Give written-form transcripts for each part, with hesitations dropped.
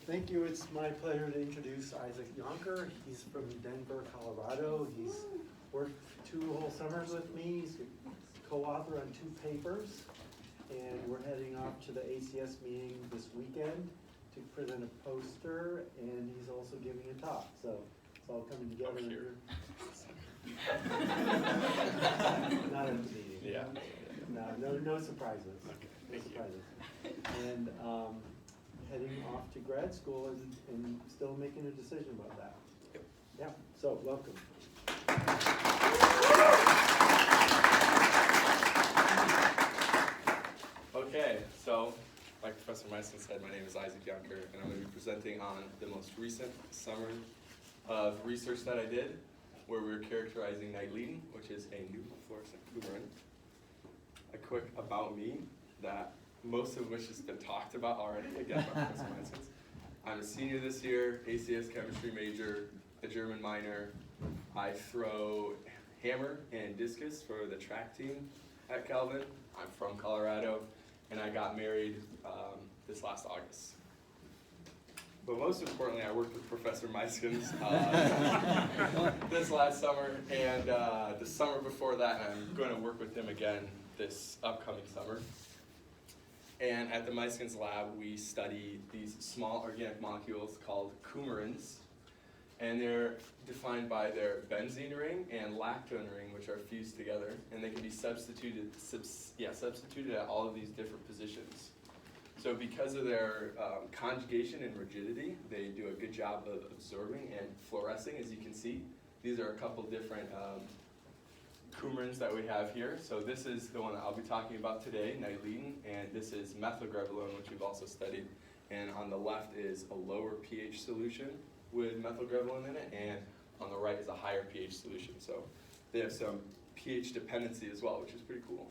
Thank you. It's my pleasure to introduce Isaac Yonker. He's from Denver, Colorado. He's worked 2 whole summers with me. He's a co-author on 2 papers. And we're heading off to the ACS meeting this weekend to present a poster, and he's also giving a talk. So it's all coming together. Here. Not in the meeting. Yeah. No surprises. Okay. No surprises. And heading off to grad school and still making a decision about that. Yep. Yeah, so welcome. Okay, so like Professor Meisen said, my name is Isaac Yonker, and I'm going to be presenting on the most recent summer of research that I did, where we were characterizing knightletin, which is a new fluorescent coumarin. A quick about me, that most of which has been talked about already, again, by Professor Meisen. I'm a senior this year, ACS chemistry major, a German minor. I throw hammer and discus for the track team at Calvin. I'm from Colorado, and I got married this last August. But most importantly, I worked with Professor Meiskens this last summer, and the summer before that, and I'm going to work with him again this upcoming summer. And at the Meiskens lab, we study these small organic molecules called coumarins, and they're defined by their benzene ring and lactone ring, which are fused together, and they can be substituted at all of these different positions. So because of their conjugation and rigidity, they do a good job of absorbing and fluorescing, as you can see. These are a couple different coumarins that we have here. So this is the one that I'll be talking about today, knightletin, and this is methylgravelone, which we've also studied. And on the left is a lower pH solution with methylgravelone in it, and on the right is a higher pH solution. So they have some pH dependency as well, which is pretty cool.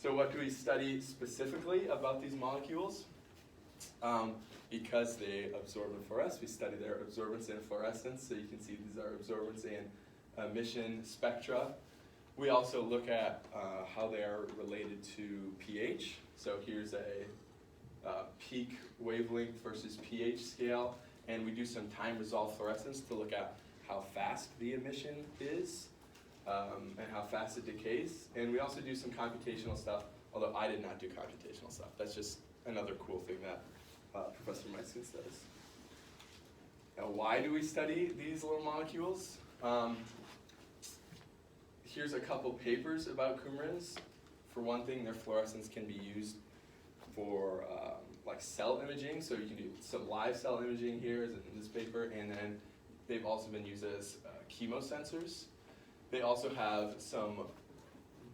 So what do we study specifically about these molecules? Because they absorb and fluoresce, we study their absorbance and fluorescence. So you can see these are absorbance and emission spectra. We also look at how they are related to pH. So here's a peak wavelength versus pH scale. And we do some time-resolved fluorescence to look at how fast the emission is and how fast it decays. And we also do some computational stuff, although I did not do computational stuff. That's just another cool thing that Professor Meisen does. Now, why do we study these little molecules? Here's a couple papers about coumarins. For one thing, their fluorescence can be used for like cell imaging, so you can do some live cell imaging here, as in this paper, and then they've also been used as chemosensors. They also have some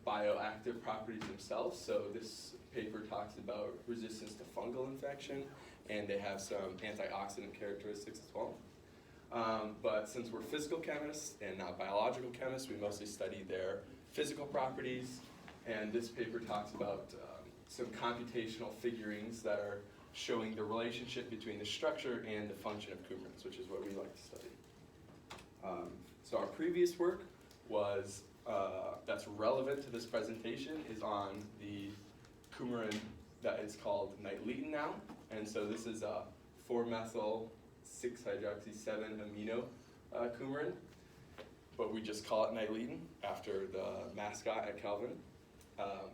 bioactive properties themselves, so this paper talks about resistance to fungal infection, and they have some antioxidant characteristics as well. But since we're physical chemists and not biological chemists, we mostly study their physical properties, and this paper talks about some computational figurings that are showing the relationship between the structure and the function of coumarins, which is what we like to study. So our previous work was, that's relevant to this presentation, is on the coumarin that is called knightletin now. And so this is a 4-methyl 6-hydroxy-7-amino coumarin, but we just call it knightletin after the mascot at Calvin.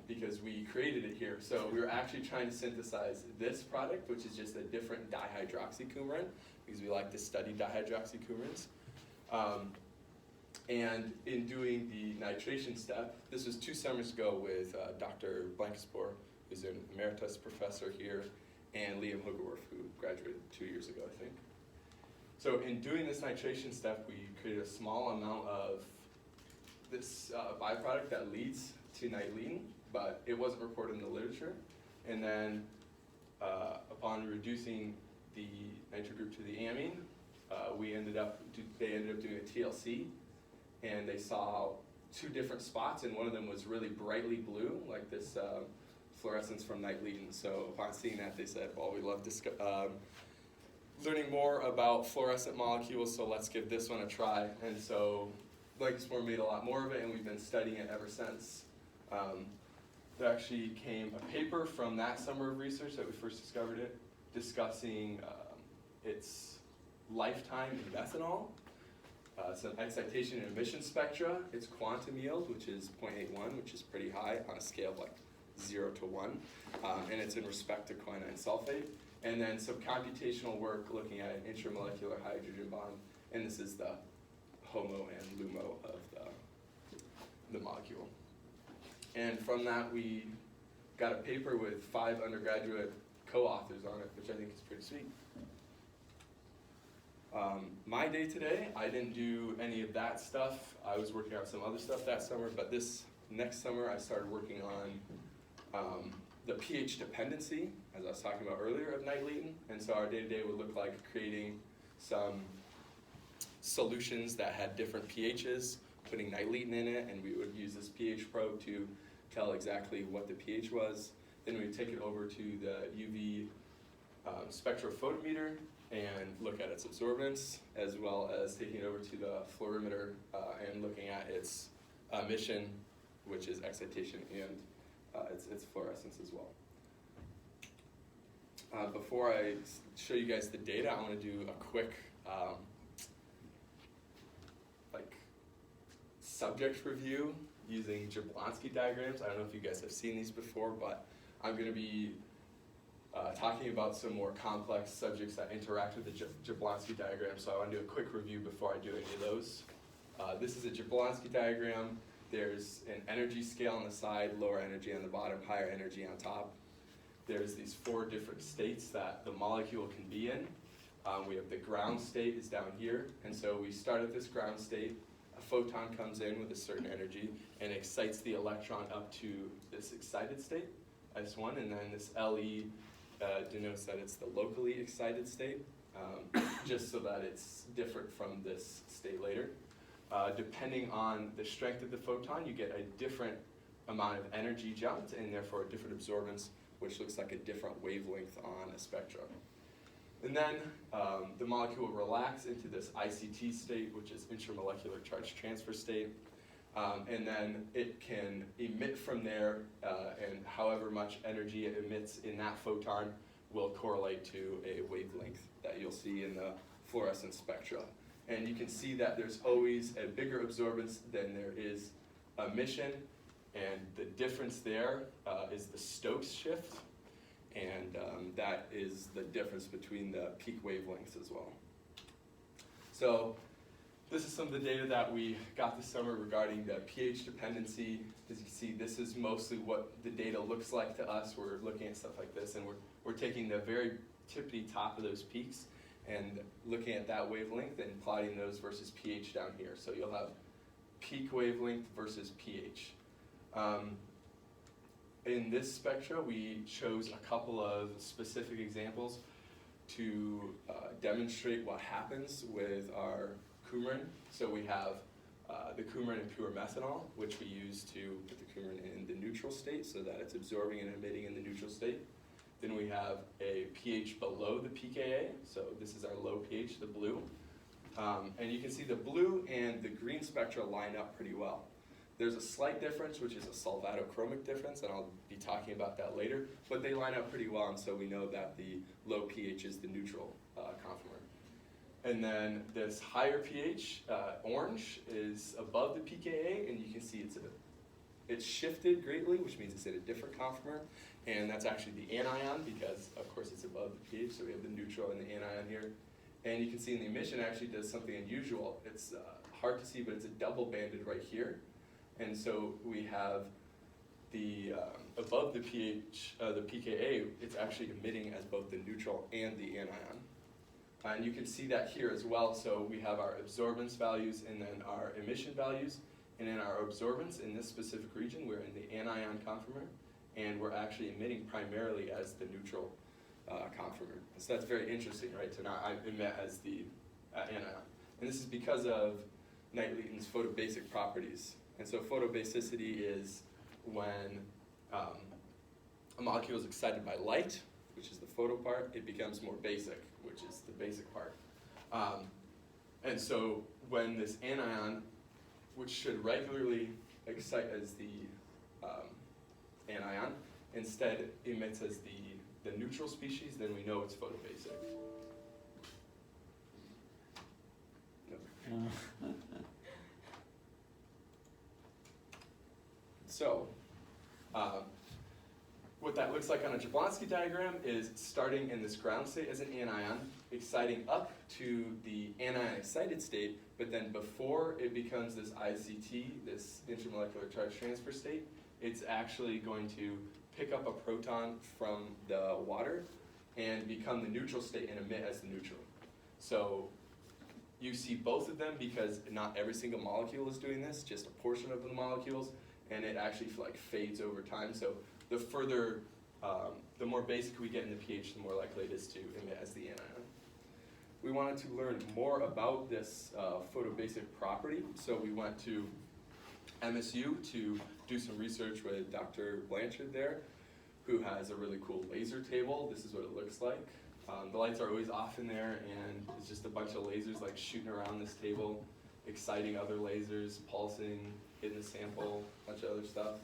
Because we created it here. So we were actually trying to synthesize this product, which is just a different dihydroxycoumarin, because we like to study dihydroxycoumarins. And in doing the nitration step, this was 2 summers ago with Dr. Blankenspor, who's an emeritus professor here, and Liam Hoogerwerf, who graduated 2 years ago, I think. So in doing this nitration step, we created a small amount of this byproduct that leads to knightletin, but it wasn't reported in the literature. And then upon reducing the nitro group to the amine, they ended up doing a TLC, and they saw 2 different spots, and one of them was really brightly blue, like this fluorescence from knightletin. So upon seeing that, they said, well, we love learning more about fluorescent molecules, so let's give this one a try. And so Blankenspor made a lot more of it, and we've been studying it ever since. There actually came a paper from that summer of research that we first discovered it, discussing its lifetime in methanol. It's an excitation and emission spectra. It's quantum yield, which is 0.81, which is pretty high on a scale of like 0 to 1. And it's in respect to quinine sulfate. And then some computational work looking at an intramolecular hydrogen bond. And this is the HOMO and LUMO of the molecule. And from that, we got a paper with 5 undergraduate co-authors on it, which I think is pretty sweet. My day today, I didn't do any of that stuff. I was working on some other stuff that summer, but this next summer I started working on the pH dependency, as I was talking about earlier, of knightletin. And so our day-to-day would look like creating some solutions that had different pHs, putting knightletin in it, and we would use this pH probe to tell exactly what the pH was. Then we would take it over to the UV spectrophotometer and look at its absorbance, as well as taking it over to the fluorimeter and looking at its emission, which is excitation, and its fluorescence as well. Before I show you guys the data, I want to do a quick subject review using Jablonski diagrams. I don't know if you guys have seen these before, but I'm going to be talking about some more complex subjects that interact with the Jablonski diagram, so I want to do a quick review before I do any of those. This is a Jablonski diagram. There's an energy scale on the side, lower energy on the bottom, higher energy on top. There's these 4 different states that the molecule can be in. We have the ground state is down here, and so we start at this ground state. A photon comes in with a certain energy and excites the electron up to this excited state, S1, and then this LE denotes that it's the locally excited state, just so that it's different from this state later. Depending on the strength of the photon, you get a different amount of energy jumped, and therefore a different absorbance, which looks like a different wavelength on a spectrum. And then the molecule will relax into this ICT state, which is intramolecular charge transfer state. And then it can emit from there, and however much energy it emits in that photon will correlate to a wavelength that you'll see in the fluorescence spectra. And you can see that there's always a bigger absorbance than there is emission, and the difference there is the Stokes shift, and that is the difference between the peak wavelengths as well. So this is some of the data that we got this summer regarding the pH dependency. As you can see, this is mostly what the data looks like to us. We're looking at stuff like this, and we're taking the very tippity top of those peaks and looking at that wavelength and plotting those versus pH down here. So you'll have peak wavelength versus pH. In this spectra, we chose a couple of specific examples to demonstrate what happens with our coumarin. So we have the coumarin in pure methanol, which we use to put the coumarin in the neutral state so that it's absorbing and emitting in the neutral state. Then we have a pH below the pKa, so this is our low pH, the blue. And you can see the blue and the green spectra line up pretty well. There's a slight difference, which is a solvatochromic difference, and I'll be talking about that later, but they line up pretty well, and so we know that the low pH is the neutral conformer. And then this higher pH, orange, is above the pKa, and you can see it's shifted greatly, which means it's in a different conformer, and that's actually the anion, because of course it's above the pH, so we have the neutral and the anion here. And you can see in the emission actually does something unusual. It's hard to see, but it's a double banded right here. And so we have the above the pH, the pKa, it's actually emitting as both the neutral and the anion. And you can see that here as well. So we have our absorbance values and then our emission values. And in our absorbance in this specific region, we're in the anion conformer, and we're actually emitting primarily as the neutral conformer. So that's very interesting, right, to not emit as the anion. And this is because of knightletin's photobasic properties. And so photobasicity is when a molecule is excited by light, which is the photo part, it becomes more basic, which is the basic part. And so when this anion, which should regularly excite as the anion, instead emits as the neutral species, then we know it's photobasic. So, what that looks like on a Jablonski diagram is starting in this ground state as an anion, exciting up to the anion excited state, but then before it becomes this ICT, this intermolecular charge transfer state, it's actually going to pick up a proton from the water and become the neutral state and emit as the neutral. So you see both of them because not every single molecule is doing this, just a portion of the molecules, and it actually like fades over time. So the further, the more basic we get in the pH, the more likely it is to emit as the anion. We wanted to learn more about this photobasic property, so we went to MSU to do some research with Dr. Blanchard there, who has a really cool laser table. This is what it looks like. The lights are always off in there, and it's just a bunch of lasers like shooting around this table, exciting other lasers, pulsing, hitting the sample, a bunch of other stuff.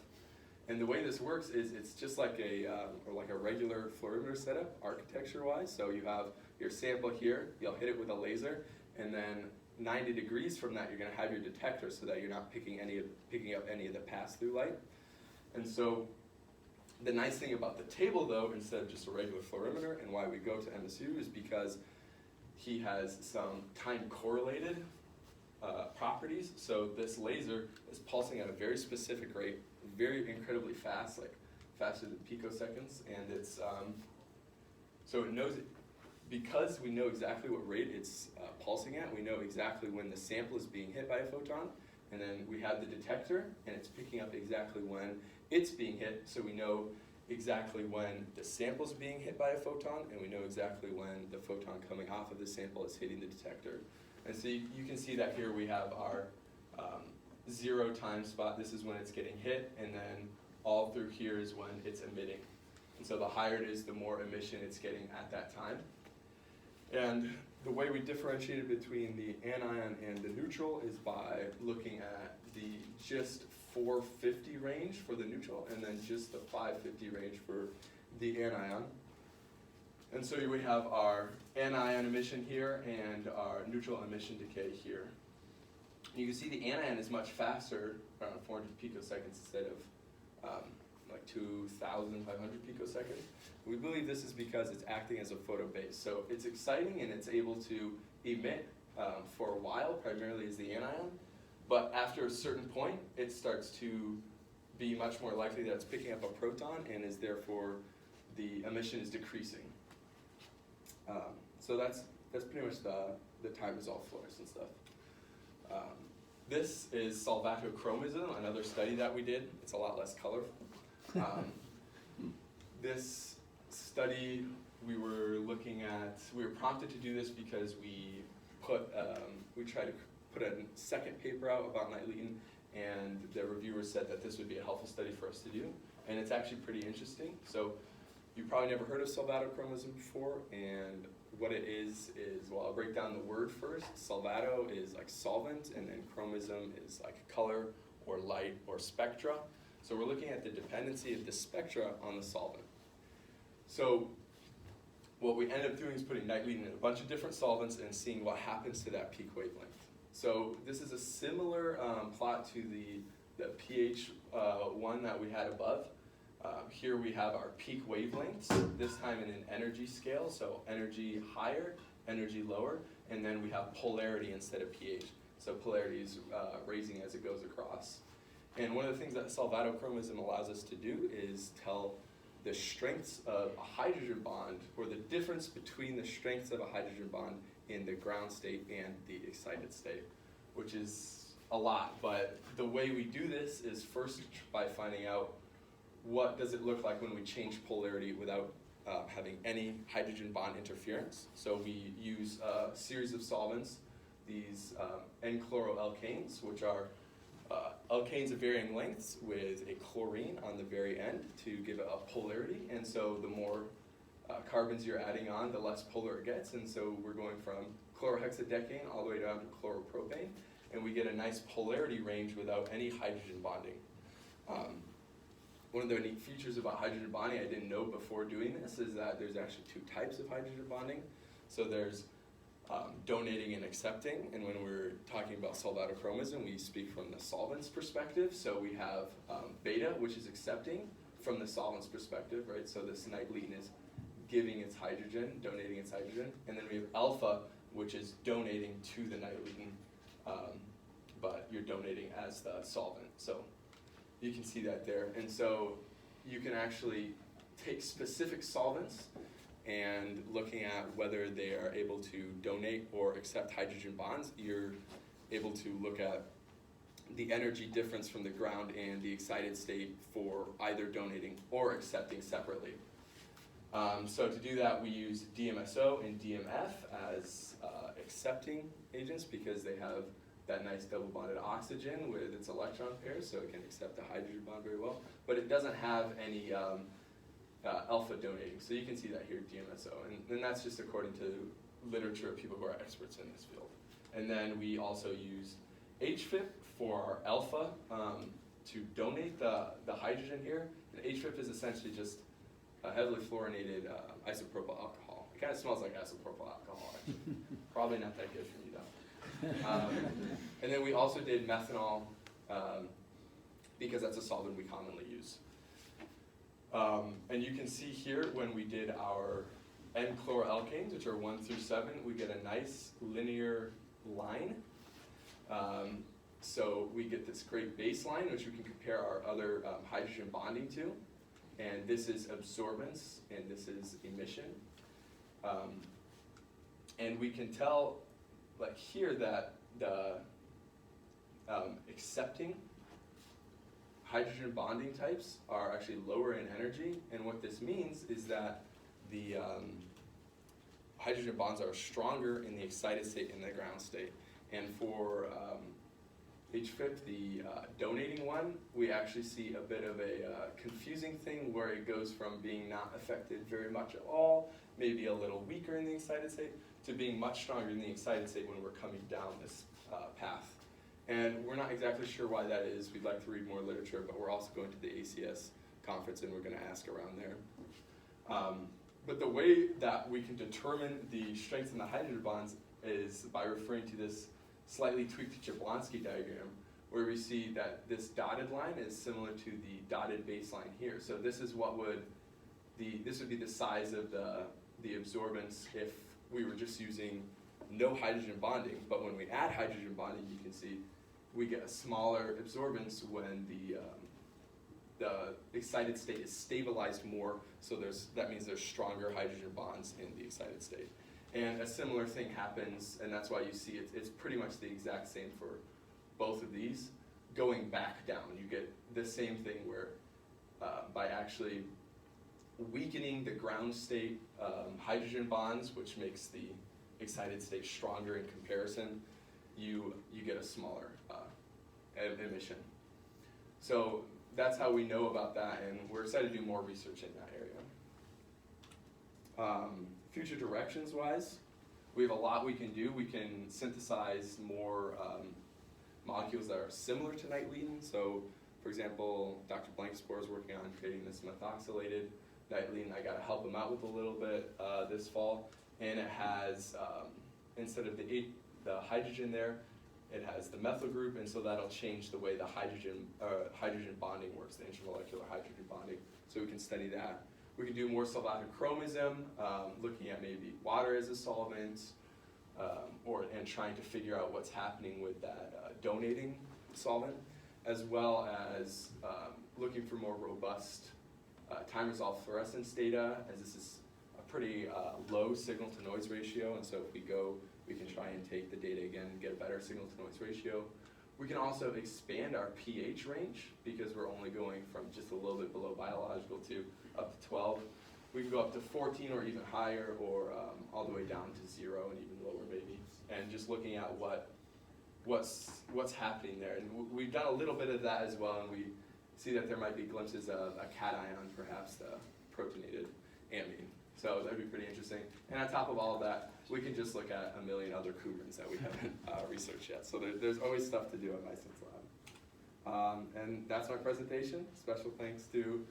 And the way this works is it's just like a regular fluorimeter setup, architecture-wise. So you have your sample here, you'll hit it with a laser, and then 90 degrees from that, you're going to have your detector so that you're not picking up any of the pass-through light. And so the nice thing about the table, though, instead of just a regular fluorimeter, and why we go to MSU, is because he has some time-correlated properties. So this laser is pulsing at a very specific rate, very incredibly fast, like faster than picoseconds, and it's so it knows it, because we know exactly what rate it's pulsing at. We know exactly when the sample is being hit by a photon, and then we have the detector, and it's picking up exactly when it's being hit, so we know exactly when the sample is being hit by a photon, and we know exactly when the photon coming off of the sample is hitting the detector. And so you can see that here we have our 0 time spot. This is when it's getting hit, and then all through here is when it's emitting. And so the higher it is, the more emission it's getting at that time. And the way we differentiated between the anion and the neutral is by looking at the just 450 range for the neutral, and then just the 550 range for the anion. And so we have our anion emission here and our neutral emission decay here. You can see the anion is much faster, around 400 picoseconds instead of like 2,500 picoseconds. We believe this is because it's acting as a photobase. So it's exciting and it's able to emit for a while, primarily as the anion, but after a certain point, it starts to be much more likely that it's picking up a proton, and is therefore the emission is decreasing. So that's pretty much the time dissolved fluorescence stuff. This is solvatochromism, another study that we did. It's a lot less color. This study we were prompted to do this because we tried to put a second paper out about knightletin, and the reviewers said that this would be a helpful study for us to do, and it's actually pretty interesting. So you've probably never heard of solvatochromism before, and what it is, well, I'll break down the word first. Solvato is like solvent, and then chromism is like color or light or spectra. So we're looking at the dependency of the spectra on the solvent. So what we ended up doing is putting knightletin in a bunch of different solvents and seeing what happens to that peak wavelength. So this is a similar plot to the pH one that we had above. Here we have our peak wavelengths, this time in an energy scale, so energy higher, energy lower, and then we have polarity instead of pH. So polarity is raising as it goes across. And one of the things that solvatochromism allows us to do is tell the strengths of a hydrogen bond, or the difference between the strengths of a hydrogen bond in the ground state and the excited state, which is a lot. But the way we do this is first by finding out what does it look like when we change polarity without having any hydrogen bond interference. So we use a series of solvents, these N-chloroalkanes, which are alkanes of varying lengths with a chlorine on the very end to give it a polarity. And so the more carbons you're adding on, the less polar it gets. And so we're going from chlorohexadecane all the way down to chloropropane, and we get a nice polarity range without any hydrogen bonding. One of the neat features about hydrogen bonding I didn't know before doing this is that there's actually 2 types of hydrogen bonding. So there's donating and accepting, and when we're talking about solvatochromism, we speak from the solvent's perspective. So we have beta, which is accepting from the solvent's perspective, right? So this knightletin is giving its hydrogen, donating its hydrogen, and then we have alpha, which is donating to the knightletin, but you're donating as the solvent. So you can see that there, and so you can actually take specific solvents and looking at whether they are able to donate or accept hydrogen bonds, you're able to look at the energy difference from the ground and the excited state for either donating or accepting separately. So to do that, we use DMSO and DMF as accepting agents because they have that nice double bonded oxygen with its electron pairs, so it can accept the hydrogen bond very well. But it doesn't have any alpha donating, so you can see that here, DMSO, and that's just according to literature of people who are experts in this field. And then we also use HFIP for our alpha to donate the hydrogen here. And HFIP is essentially just a heavily fluorinated isopropyl alcohol. It kind of smells like isopropyl alcohol, actually. Probably not that good for you, though. And then we also did methanol because that's a solvent we commonly use. And you can see here when we did our N-chloroalkanes, which are 1 through 7, we get a nice linear line. So we get this great baseline, which we can compare our other hydrogen bonding to. And this is absorbance, and this is emission. And we can tell, like here, that the accepting hydrogen bonding types are actually lower in energy, and what this means is that the hydrogen bonds are stronger in the excited state and the ground state. And for HFIP, the donating one, we actually see a bit of a confusing thing where it goes from being not affected very much at all, maybe a little weaker in the excited state, to being much stronger in the excited state when we're coming down this path. And we're not exactly sure why that is. We'd like to read more literature, but we're also going to the ACS conference and we're going to ask around there. But the way that we can determine the strength in the hydrogen bonds is by referring to this slightly tweaked Jablonski diagram, where we see that this dotted line is similar to the dotted baseline here. So this is what would this would be the size of the absorbance if we were just using no hydrogen bonding. But when we add hydrogen bonding, you can see we get a smaller absorbance when the excited state is stabilized more, so that means there's stronger hydrogen bonds in the excited state. And a similar thing happens, and that's why you see it's pretty much the exact same for both of these. Going back down, you get the same thing where by actually weakening the ground state hydrogen bonds, which makes the excited state stronger in comparison, you get a smaller emission. So that's how we know about that, and we're excited to do more research in that area. Future directions wise, we have a lot we can do. We can synthesize more molecules that are similar to knightletin. So for example, Dr. Blankspore is working on creating this methoxylated knightletin. I got to help him out with a little bit this fall, and it has instead of the hydrogen there, it has the methyl group, and so that'll change the way the hydrogen bonding works, the intermolecular hydrogen bonding. So we can study that. We can do more solvatochromism, looking at maybe water as a solvent, and trying to figure out what's happening with that donating solvent, as well as looking for more robust time-resolved fluorescence data, as this is a pretty low signal-to-noise ratio, and so if we go, we can try and take the data again and get a better signal-to-noise ratio. We can also expand our pH range because we're only going from just a little bit below biological to up to 12. We can go up to 14 or even higher, or all the way down to 0 and even lower maybe. And just looking at what's happening there. And we've done a little bit of that as well, and we see that there might be glimpses of a cation, perhaps the protonated amine. So that'd be pretty interesting. And on top of all of that, we can just look at a million other Coumadins that we haven't researched yet. So there's always stuff to do at my Sense Lab. And that's my presentation. Special thanks to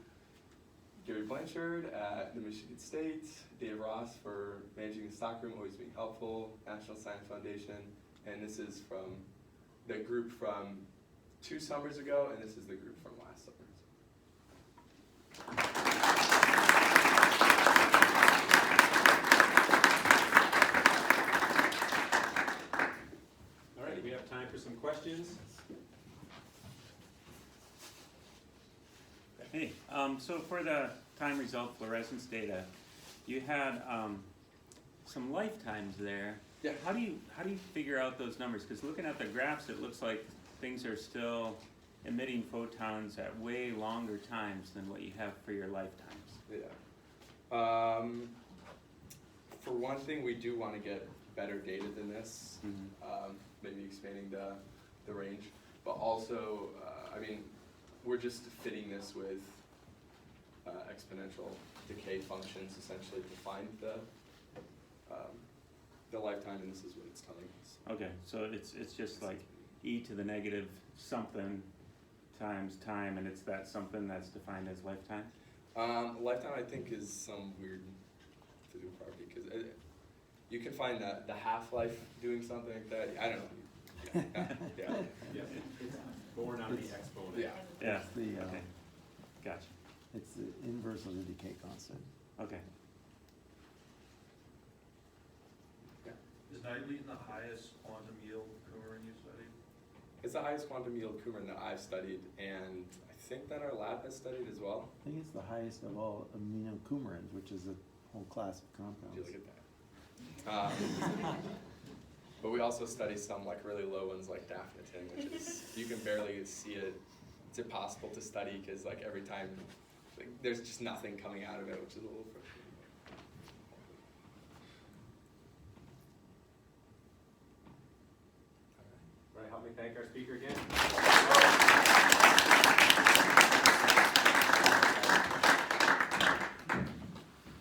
Gary Blanchard at the Michigan State, Dave Ross for managing the stockroom, always being helpful, National Science Foundation, and this is from the group from 2 summers ago, and this is the group from last summer. All right, we have time for some questions. Hey, so for the time result fluorescence data, you had some lifetimes there. Yeah. How do you figure out those numbers? Because looking at the graphs, it looks like things are still emitting photons at way longer times than what you have for your lifetimes. Yeah. For one thing, we do want to get better data than this, maybe expanding the range, but also, I mean, we're just fitting this with exponential decay functions essentially to find the lifetime, and this is what it's telling us. Okay, so it's just like e to the negative something times time, and it's that something that's defined as lifetime? Lifetime, I think, is some weird physical property, because you can find the half-life doing something like that. I don't know. Yeah. Yeah, it's born on the exponent. Yeah. Yeah, It's the, okay, gotcha, it's the inverse of the decay constant. okay. Is knightletin the highest quantum yield coumarin you studied? It's the highest quantum yield coumarin that I've studied, and I think that our lab has studied as well. I think it's the highest of all aminocoumarins, which is a whole class of compounds. Did you look at that? But we also study some like really low ones like daphntin, which is, you can barely see it. It's impossible to study because like every time, like, there's just nothing coming out of it, which is a little frustrating. All right, help me thank our speaker again.